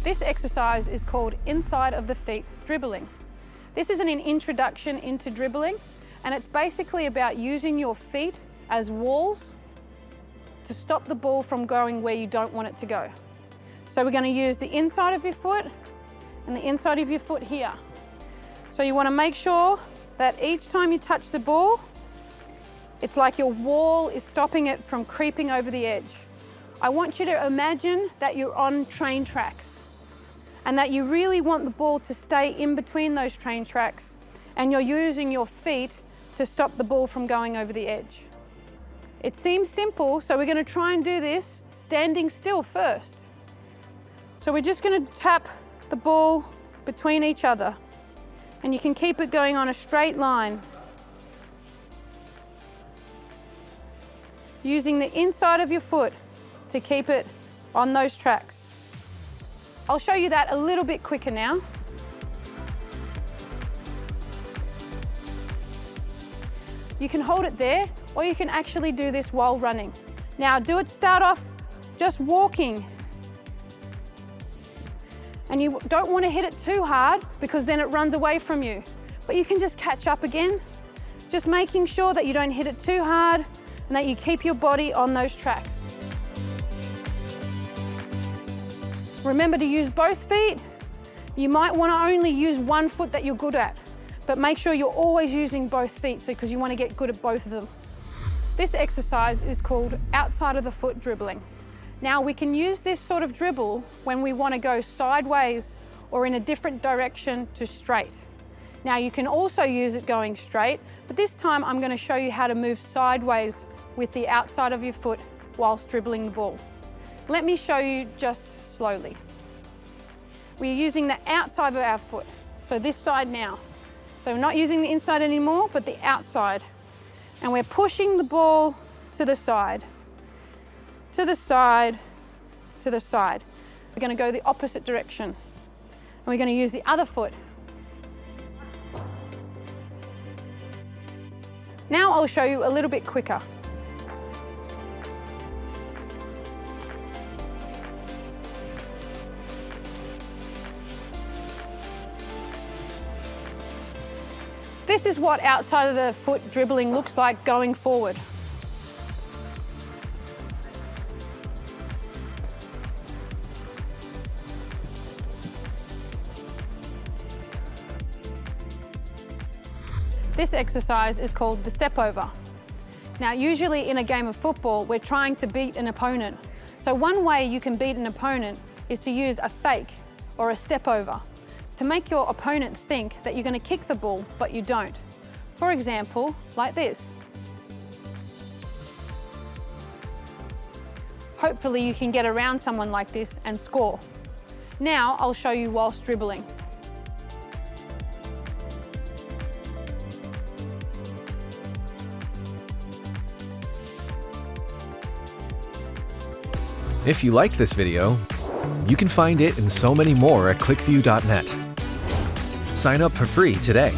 This exercise is called inside of the feet dribbling. This is an introduction into dribbling, and it's basically about using your feet as walls to stop the ball from going where you don't want it to go. So we're going to use the inside of your foot and the inside of your foot here. So you want to make sure that each time you touch the ball, it's like your wall is stopping it from creeping over the edge. I want you to imagine that you're on train tracks and that you really want the ball to stay in between those train tracks, and you're using your feet to stop the ball from going over the edge. It seems simple, so we're going to try and do this standing still first. So we're just going to tap the ball between each other, and you can keep it going on a straight line, using the inside of your foot to keep it on those tracks. I'll show you that a little bit quicker now. You can hold it there, or you can actually do this while running. Now start off just walking. And you don't want to hit it too hard because then it runs away from you. But you can just catch up again, just making sure that you don't hit it too hard and that you keep your body on those tracks. Remember to use both feet. You might want to only use one foot that you're good at, but make sure you're always using both feet because you want to get good at both of them. This exercise is called outside of the foot dribbling. Now we can use this sort of dribble when we want to go sideways or in a different direction to straight. Now you can also use it going straight, but this time I'm going to show you how to move sideways with the outside of your foot whilst dribbling the ball. Let me show you just slowly. We're using the outside of our foot, so this side now. So we're not using the inside anymore, but the outside. And we're pushing the ball to the side, to the side, to the side. We're going to go the opposite direction. And we're going to use the other foot. Now I'll show you a little bit quicker. This is what outside of the foot dribbling looks like going forward. This exercise is called the step over. Now, usually in a game of football, we're trying to beat an opponent. So one way you can beat an opponent is to use a fake or a step over to make your opponent think that you're going to kick the ball, but you don't. For example, like this. Hopefully you can get around someone like this and score. Now I'll show you whilst dribbling. If you liked this video, you can find it and so many more at ClickView.net. Sign up for free today.